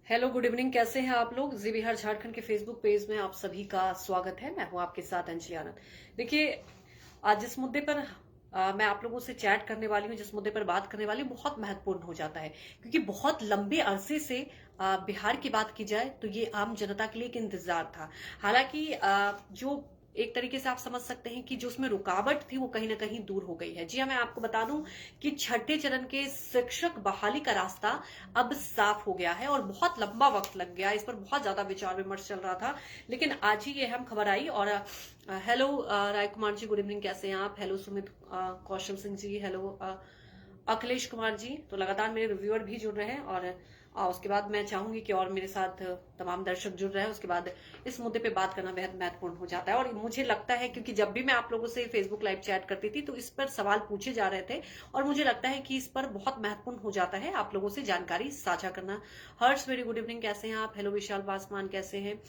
Hello, good evening. कैसे हैं आप लोग? जी बिहार झारखंड के फेसबुक पेज में आप सभी का स्वागत है। मैं हूं आपके साथ अंशी आनंद। देखिए, आज जिस मुद्दे पर मैं आप लोगों से चैट करने वाली हूं, जिस मुद्दे पर बात करने वाली हूं, बहुत महत्वपूर्ण हो जाता है, क्योंकि बहुत लंबे अरसे से बिहार की बात की जाए तो ये आम जनता के लिए एक इंतजार था। हालांकि जो एक तरीके से आप समझ सकते हैं कि जो उसमें रुकावट थी वो कहीं ना कहीं दूर हो गई है। जी हाँ, मैं आपको बता दूं कि छठे चरण के शिक्षक बहाली का रास्ता अब साफ हो गया है और बहुत लंबा वक्त लग गया। इस पर बहुत ज्यादा विचार विमर्श चल रहा था, लेकिन आज ही ये अहम खबर आई। और हेलो राय कुमार जी, गुड इवनिंग। कैसे हैं आप? हेलो सुमित कौशल सिंह जी, हेलो अखिलेश कुमार जी। तो लगातार मेरे रिव्यूअर भी जुड़ रहे हैं और उसके बाद मैं चाहूंगी कि और मेरे साथ तमाम दर्शक जुड़ रहे हैं। उसके बाद इस मुद्दे पे बात करना बेहद महत्वपूर्ण हो जाता है। और मुझे लगता है, क्योंकि जब भी मैं आप लोगों से फेसबुक लाइव चैट करती थी तो इस पर सवाल पूछे जा रहे थे, और मुझे लगता है कि इस पर बहुत महत्वपूर्ण हो जाता है आप लोगों से जानकारी साझा करना। हर्ष, वेरी गुड इवनिंग। कैसे हैं आप? हेलो विशाल पासवान, कैसे हैं?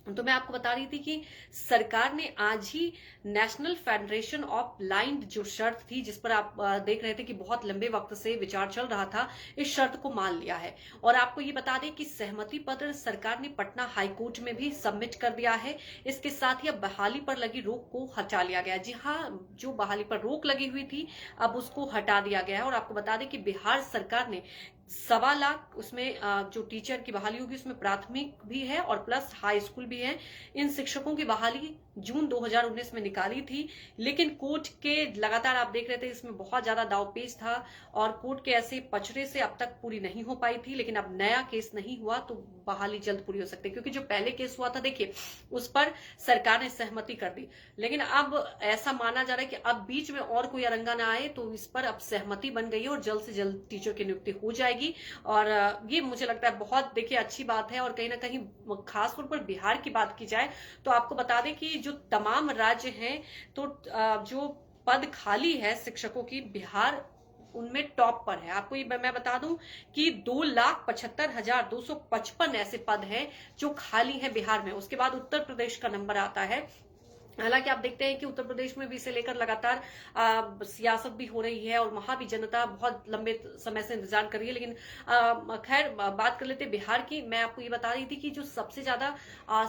तो मैं आपको बता रही थी कि सरकार ने आज ही नेशनल फेडरेशन ऑफ ब्लाइंड जो शर्त थी, जिस पर आप देख रहे थे कि बहुत लंबे वक्त से विचार चल रहा था, इस शर्त को मान लिया है। और आपको ये बता दें कि सहमति पत्र सरकार ने पटना हाईकोर्ट में भी सबमिट कर दिया है। इसके साथ ही अब बहाली पर लगी रोक को हटा लिया गया। जी हाँ, जो बहाली पर रोक लगी हुई थी अब उसको हटा दिया गया है। और आपको बता दें कि बिहार सरकार ने 1.25 लाख उसमें जो टीचर की बहाली होगी उसमें प्राथमिक भी है और प्लस हाई स्कूल भी है। इन शिक्षकों की बहाली जून 2019 में निकाली थी, लेकिन कोर्ट के लगातार आप देख रहे थे इसमें बहुत ज्यादा दावपेच था और कोर्ट के ऐसे पचड़े से अब तक पूरी नहीं हो पाई थी। लेकिन अब नया केस नहीं हुआ तो बहाली जल्द पूरी हो सकती है, क्योंकि जो पहले केस हुआ था देखिए उस पर सरकार ने सहमति कर दी, लेकिन अब ऐसा माना जा रहा है कि अब बीच में और कोई अरंगा ना आए, तो इस पर अब सहमति बन गई है और जल्द से जल्द टीचर की नियुक्ति हो जाएगी। और ये मुझे लगता है बहुत देखिए अच्छी बात है। और कहीं ना कहीं खासतौर पर बिहार की बात की जाए तो आपको बता दें कि जो तमाम राज्य हैं, तो जो पद खाली है शिक्षकों की, बिहार उनमें टॉप पर है। आपको ये मैं बता दूं कि 2,75,255 ऐसे पद हैं जो खाली हैं बिहार में। उसके बाद उत्तर प्रदेश का नंबर आता है। हालांकि आप देखते हैं कि उत्तर प्रदेश में भी इसे लेकर लगातार सियासत भी हो रही है और वहां भी जनता बहुत लंबे समय से इंतजार कर रही है। लेकिन खैर बात कर लेते हैं बिहार की। मैं आपको ये बता रही थी कि जो सबसे ज्यादा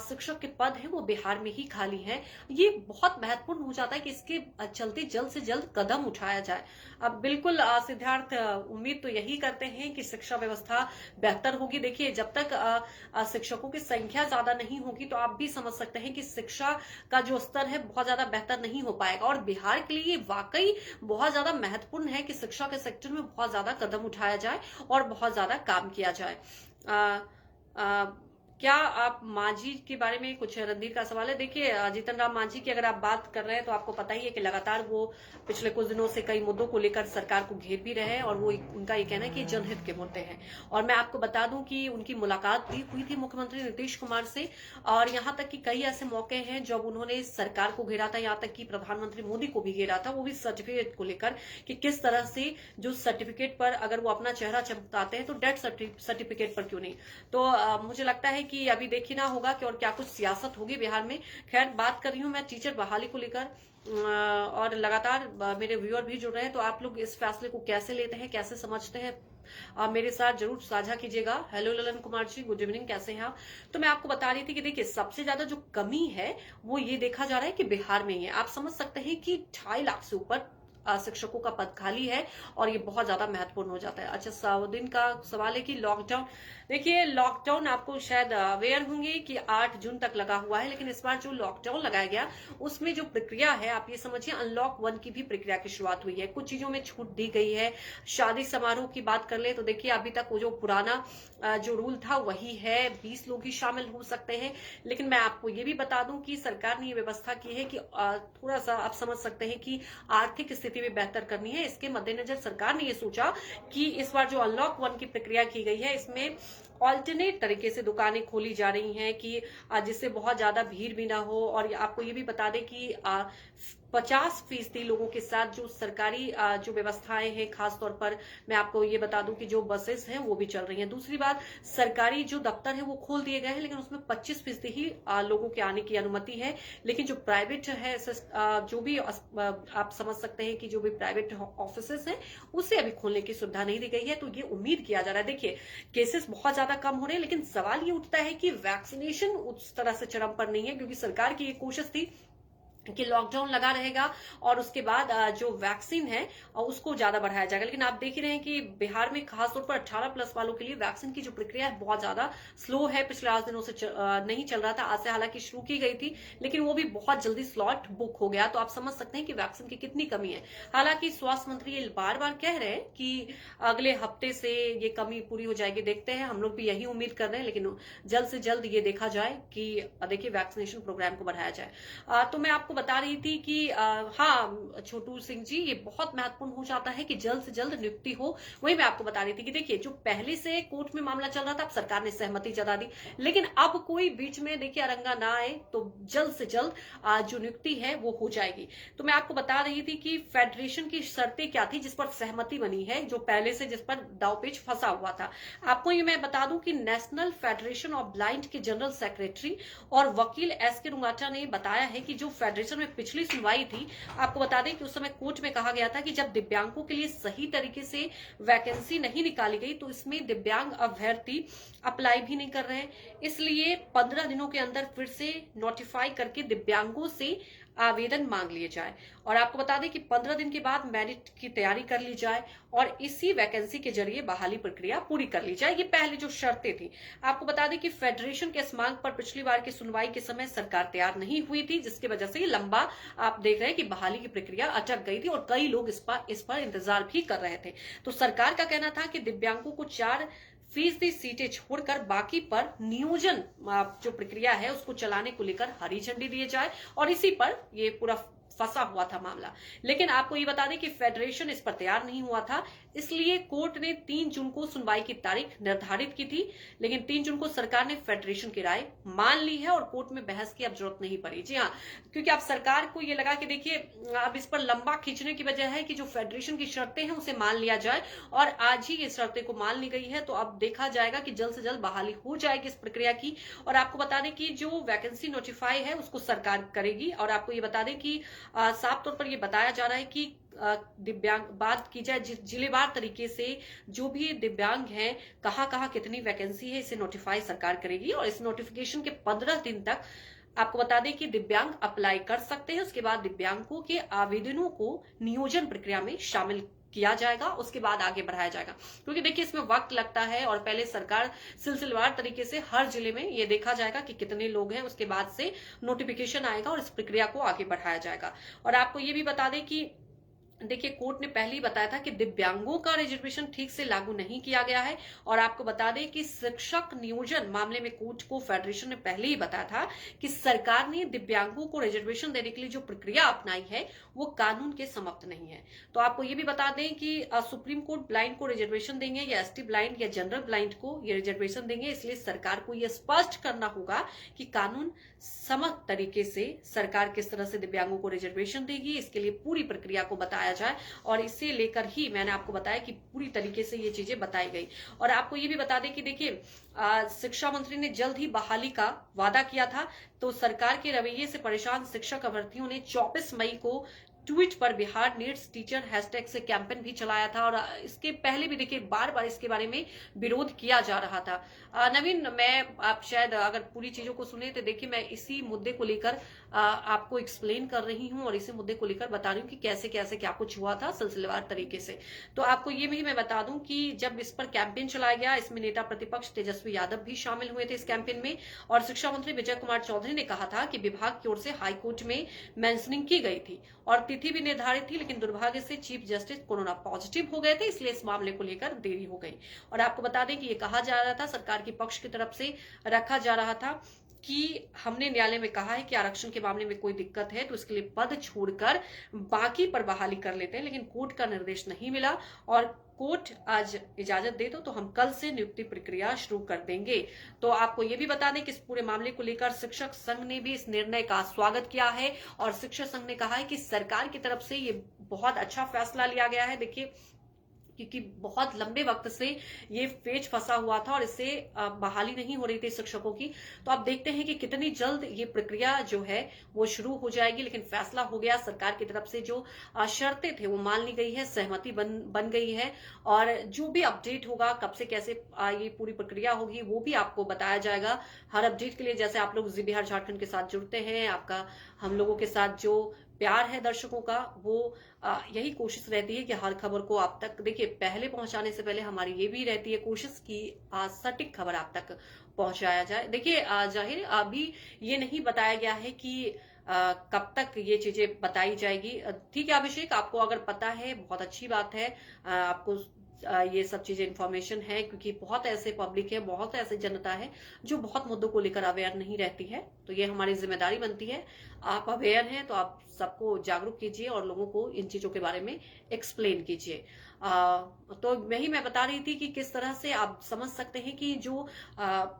शिक्षक के पद हैं वो बिहार में ही खाली हैं। ये बहुत महत्वपूर्ण हो जाता है कि इसके चलते जल्द से जल्द कदम उठाया जाए। अब बिल्कुल सिद्धार्थ, उम्मीद तो यही करते हैं कि शिक्षा व्यवस्था बेहतर होगी। देखिए, जब तक शिक्षकों की संख्या ज्यादा नहीं होगी तो आप भी समझ सकते हैं कि शिक्षा का जो स्तर है बहुत ज्यादा बेहतर नहीं हो पाएगा। और बिहार के लिए वाकई बहुत ज्यादा महत्वपूर्ण है कि शिक्षा के सेक्टर में बहुत ज्यादा कदम उठाया जाए और बहुत ज्यादा काम किया जाए। आ, आ, क्या आप मांझी के बारे में कुछ, रणधीर का सवाल है। देखिए, जीतन राम मांझी की अगर आप बात कर रहे हैं तो आपको पता ही है कि लगातार वो पिछले कुछ दिनों से कई मुद्दों को लेकर सरकार को घेर भी रहे हैं और वो उनका ये कहना है कि जनहित के मुद्दे हैं। और मैं आपको बता दूं कि उनकी मुलाकात भी हुई थी मुख्यमंत्री नीतीश कुमार से, और यहाँ तक कि कई ऐसे मौके हैं जब उन्होंने सरकार को घेरा था, यहाँ तक कि प्रधानमंत्री मोदी को भी घेरा था, वो भी सर्टिफिकेट को लेकर कि किस तरह से जो सर्टिफिकेट पर अगर वो अपना चेहरा चमकाते हैं तो डेथ सर्टिफिकेट पर क्यों नहीं। तो मुझे लगता है कि अभी देखना होगा कि और क्या कुछ सियासत होगी बिहार में। खैर, बात कर रही हूं मैं टीचर बहाली को लेकर, और लगातार मेरे व्यूअर भी जुड़ रहे हैं। तो आप लोग इस फैसले को कैसे लेते हैं, कैसे समझते हैं, मेरे साथ जरूर साझा कीजिएगा। Hello Lalan Kumar ji, good evening. कैसे हैं आप? तो मैं आपको बता रही थी कि देखिए, सबसे ज्यादा जो कमी है वो ये देखा जा रहा है कि बिहार में ही है। आप समझ सकते हैं कि 2.5 लाख से ऊपर शिक्षकों का पद खाली है और ये बहुत ज्यादा महत्वपूर्ण हो जाता है। अच्छा, साउदीन का सवाल है कि लॉकडाउन, देखिए लॉकडाउन आपको शायद अवेयर होंगे कि 8 जून तक लगा हुआ है, लेकिन इस बार जो लॉकडाउन लगाया गया उसमें जो प्रक्रिया है आप ये समझिए अनलॉक 1 की भी प्रक्रिया की शुरुआत हुई है। कुछ चीजों में छूट दी गई है। शादी समारोह की बात कर ले तो देखिए अभी तक वो जो पुराना जो रूल था वही है, 20 लोग ही शामिल हो सकते हैं। लेकिन मैं आपको ये भी बता दूं कि सरकार ने ये व्यवस्था की है कि थोड़ा सा आप समझ सकते हैं कि आर्थिक स्थिति में बेहतर करनी है। इसके मद्देनजर सरकार ने ये सोचा कि इस बार जो अनलॉक 1 की प्रक्रिया की गई है इसमें ऑल्टरनेट तरीके से दुकानें खोली जा रही हैं कि जिससे बहुत ज्यादा भीड़ भी ना हो। और आपको ये भी बता दें कि 50% लोगों के साथ जो सरकारी जो व्यवस्थाएं हैं, खास तौर पर मैं आपको ये बता दूं कि जो बसेस हैं वो भी चल रही हैं। दूसरी बात, सरकारी जो दफ्तर है वो खोल दिए गए हैं, लेकिन उसमें 25% ही लोगों के आने की अनुमति है। लेकिन जो प्राइवेट है, जो भी आप समझ सकते हैं कि जो भी प्राइवेट ऑफिसेस हैं उसे अभी खोलने की सुविधा नहीं दी गई है। तो ये उम्मीद किया जा रहा है, देखिए केसेस बहुत ज्यादा कम हो रहे हैं, लेकिन सवाल ये उठता है कि वैक्सीनेशन उस तरह से चरम पर नहीं है, क्योंकि सरकार की ये कोशिश थी कि लॉकडाउन लगा रहेगा और उसके बाद जो वैक्सीन है उसको ज्यादा बढ़ाया जाएगा। लेकिन आप देख ही रहे हैं कि बिहार में खासतौर पर 18+ वालों के लिए वैक्सीन की जो प्रक्रिया है बहुत ज्यादा स्लो है। पिछले 8 दिनों से नहीं चल रहा था, आज से हालांकि शुरू की गई थी, लेकिन वो भी बहुत जल्दी स्लॉट बुक हो गया। तो आप समझ सकते हैं कि वैक्सीन की कितनी कमी है। हालांकि स्वास्थ्य मंत्री ये बार बार कह रहे हैं कि अगले हफ्ते से ये कमी पूरी हो जाएगी। देखते हैं, हम लोग भी यही उम्मीद कर रहे हैं, लेकिन जल्द से जल्द ये देखा जाए कि देखिए वैक्सीनेशन प्रोग्राम को बढ़ाया जाए। तो मैं आपको बता रही थी कि हाँ छोटू सिंह जी, ये बहुत महत्वपूर्ण हो जाता है कि जल्द से जल्द नियुक्ति हो। वही मैं आपको बता रही थी कि देखिए जो पहले से कोर्ट में मामला चल रहा था, अब सरकार ने सहमति जता दी, लेकिन अब कोई बीच में देखिए अरंगा ना आए, तो जल्द से जल्द जो नियुक्ति है वो हो जाएगी। तो मैं आपको बता रही थी कि फेडरेशन की शर्तें क्या थी जिस पर सहमति बनी है, जो पहले से जिस पर दावपेच फंसा हुआ था। आपको ये मैं बता दूं कि नेशनल फेडरेशन ऑफ ब्लाइंड के जनरल सेक्रेटरी और वकील एस.के. रुंगाटा ने बताया है कि जो फेडरेशन में पिछली सुनवाई थी, आपको बता दें कि उस समय कोर्ट में कहा गया था कि जब दिव्यांगों के लिए सही तरीके से वैकेंसी नहीं निकाली गई तो इसमें दिव्यांग अभ्यर्थी अप्लाई भी नहीं कर रहे हैं, इसलिए 15 दिनों के अंदर फिर से नोटिफाई करके दिव्यांगों से आवेदन मांग लिए जाए। और आपको बता दें कि 15 दिन के बाद मेरिट की तैयारी कर ली जाए और इसी वैकेंसी के जरिए बहाली प्रक्रिया पूरी कर ली जाए। ये पहले जो शर्तें थी। आपको बता दें कि फेडरेशन के इस मांग पर पिछली बार की सुनवाई के समय सरकार तैयार नहीं हुई थी, जिसकी वजह से ये लंबा आप देख रहे हैं कि बहाली की प्रक्रिया अटक गई थी और कई लोग इस पर इंतजार भी कर रहे थे। तो सरकार का कहना था कि दिव्यांगों को 4% सीटें छोड़कर बाकी पर नियोजन जो प्रक्रिया है उसको चलाने को लेकर हरी झंडी दिए जाए, और इसी पर ये पूरा फंसा हुआ था मामला। लेकिन आपको ये बता दें कि फेडरेशन इस पर तैयार नहीं हुआ था, इसलिए कोर्ट ने 3 जून को सुनवाई की तारीख निर्धारित की थी, लेकिन 3 जून को सरकार ने फेडरेशन की राय मान ली है और कोर्ट में बहस की अब जरूरत नहीं पड़ी। जी हाँ, क्योंकि अब सरकार को ये लगा कि देखिए अब इस पर लंबा खींचने की वजह है कि जो फेडरेशन की शर्तें हैं उसे मान लिया जाए, और आज ही ये शर्तें को मान ली गई है। तो अब देखा जाएगा कि जल्द से जल्द बहाली हो जाएगी इस प्रक्रिया की। और आपको बता दें कि जो वैकेंसी नोटिफाई है उसको सरकार करेगी। और आपको ये बता दें कि साफ तौर पर यह बताया जा रहा है कि दिव्यांग बात की जाए जिलेवार तरीके से जो भी दिव्यांग हैं, कहां कितनी वैकेंसी है, इसे नोटिफाई सरकार करेगी। और इस नोटिफिकेशन के 15 दिन तक आपको बता दें कि दिव्यांग अप्लाई कर सकते हैं। उसके बाद दिव्यांगों के आवेदनों को नियोजन प्रक्रिया में शामिल किया जाएगा, उसके बाद आगे बढ़ाया जाएगा, क्योंकि देखिए इसमें वक्त लगता है। और पहले सरकार सिलसिलेवार तरीके से हर जिले में ये देखा जाएगा कि कितने लोग हैं, उसके बाद से नोटिफिकेशन आएगा और इस प्रक्रिया को आगे बढ़ाया जाएगा। और आपको ये भी बता दें कि देखिए कोर्ट ने पहले ही बताया था कि दिव्यांगों का रिजर्वेशन ठीक से लागू नहीं किया गया है। और आपको बता दें कि शिक्षक नियोजन मामले में कोर्ट को फेडरेशन ने पहले ही बताया था कि सरकार ने दिव्यांगों को रिजर्वेशन देने के लिए जो प्रक्रिया अपनाई है वो कानून के समक्ष नहीं है। तो आपको ये भी बता दें कि सुप्रीम कोर्ट ब्लाइंड को रिजर्वेशन देंगे या एसटी ब्लाइंड या जनरल ब्लाइंड को ये रिजर्वेशन देंगे, इसलिए सरकार को यह स्पष्ट करना होगा कि कानून समक्ष तरीके से सरकार किस तरह से दिव्यांगों को रिजर्वेशन देगी, इसके लिए पूरी प्रक्रिया को बताया जाए। और इसे लेकर ही मैंने आपको बताया कि पूरी तरीके से ये चीजें बताई गई। और आपको ये भी बता दें कि देखिए शिक्षा मंत्री ने जल्द ही बहाली का वादा किया था, तो सरकार के रवैये से परेशान शिक्षक अभ्यर्थियों ने 24 मई को ट्वीट पर बिहार नीड्स टीचर हैशटैग से कैंपेन भी चलाया था। और इसके पहले भी देखिए बार बार इसके बारे में विरोध किया जा रहा था। नवीन, मैं आप शायद अगर पूरी चीजों को सुने तो देखिए मैं इसी मुद्दे को लेकर आपको एक्सप्लेन कर रही हूं और इसी मुद्दे को लेकर बता रही हूं कि कैसे कैसे क्या कुछ हुआ था सिलसिलेवार तरीके से। तो आपको ये भी मैं बता दूं कि जब इस पर कैंपेन चलाया गया, इसमें नेता प्रतिपक्ष तेजस्वी यादव भी शामिल हुए थे इस कैंपेन में। और शिक्षा मंत्री विजय कुमार चौधरी ने कहा था कि विभाग की ओर से हाईकोर्ट में मेंशनिंग की गई थी और तिथि भी निर्धारित थी, लेकिन दुर्भाग्य से चीफ जस्टिस कोरोना पॉजिटिव हो गए थे, इसलिए इस मामले को लेकर देरी हो गई। और आपको बता दें कि ये कहा जा रहा था, सरकार की पक्ष की तरफ से रखा जा रहा था कि हमने न्यायालय में कहा है कि आरक्षण के मामले में कोई दिक्कत है तो इसके लिए पद छोड़कर बाकी पर बहाली कर लेते हैं, लेकिन कोर्ट का निर्देश नहीं मिला और कोर्ट आज इजाजत दे दो तो हम कल से नियुक्ति प्रक्रिया शुरू कर देंगे। तो आपको ये भी बता दें कि इस पूरे मामले को लेकर शिक्षक संघ ने भी इस निर्णय का स्वागत किया है और शिक्षक संघ ने कहा है कि सरकार की तरफ से ये बहुत अच्छा फैसला लिया गया है। देखिए, क्योंकि बहुत लंबे वक्त से ये पेच फंसा हुआ था और इससे बहाली नहीं हो रही थी शिक्षकों की। तो आप देखते हैं कि कितनी जल्द ये प्रक्रिया जो है वो शुरू हो जाएगी, लेकिन फैसला हो गया। सरकार की तरफ से जो शर्तें थे वो मान ली गई है, सहमति बन गई है और जो भी अपडेट होगा, कब से कैसे ये पूरी प्रक्रिया होगी वो भी आपको बताया जाएगा। हर अपडेट के लिए जैसे आप लोग जी बिहार झारखंड के साथ जुड़ते हैं, आपका हम लोगों के साथ जो प्यार है दर्शकों का, वो यही कोशिश रहती है कि हर खबर को आप तक, देखिए, पहले पहुंचाने से पहले हमारी ये भी रहती है कोशिश कि सटीक खबर आप तक पहुंचाया जाए। देखिए, जाहिर अभी ये नहीं बताया गया है कि कब तक ये चीजें बताई जाएगी। ठीक है अभिषेक, आपको अगर पता है बहुत अच्छी बात है, आपको ये सब चीजें इन्फॉर्मेशन है, क्योंकि बहुत ऐसे पब्लिक है, बहुत ऐसे जनता है जो बहुत मुद्दों को लेकर अवेयर नहीं रहती है। तो ये हमारी जिम्मेदारी बनती है, आप अवेयर हैं तो आप सबको जागरूक कीजिए और लोगों को इन चीजों के बारे में एक्सप्लेन कीजिए। तो मैं बता रही थी कि किस तरह से आप समझ सकते हैं कि जो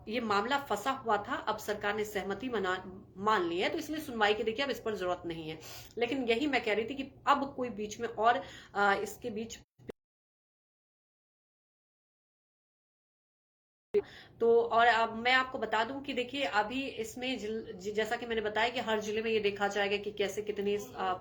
ये मामला फंसा हुआ था, अब सरकार ने सहमति मान ली है, तो इसलिए सुनवाई की देखिए अब इस पर जरूरत नहीं है। लेकिन यही मैं कह रही थी कि अब कोई बीच में और इसके बीच तो, और अब मैं आपको बता दूं कि देखिए अभी इसमें जैसा कि मैंने बताया कि हर जिले में ये देखा जाएगा कि कैसे कितने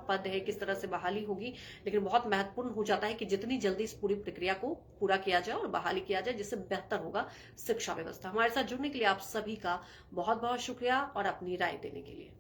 पद है, किस तरह से बहाली होगी। लेकिन बहुत महत्वपूर्ण हो जाता है कि जितनी जल्दी इस पूरी प्रक्रिया को पूरा किया जाए और बहाली किया जाए, जिससे बेहतर होगा शिक्षा व्यवस्था। हमारे साथ जुड़ने के लिए आप सभी का बहुत बहुत शुक्रिया और अपनी राय देने के लिए।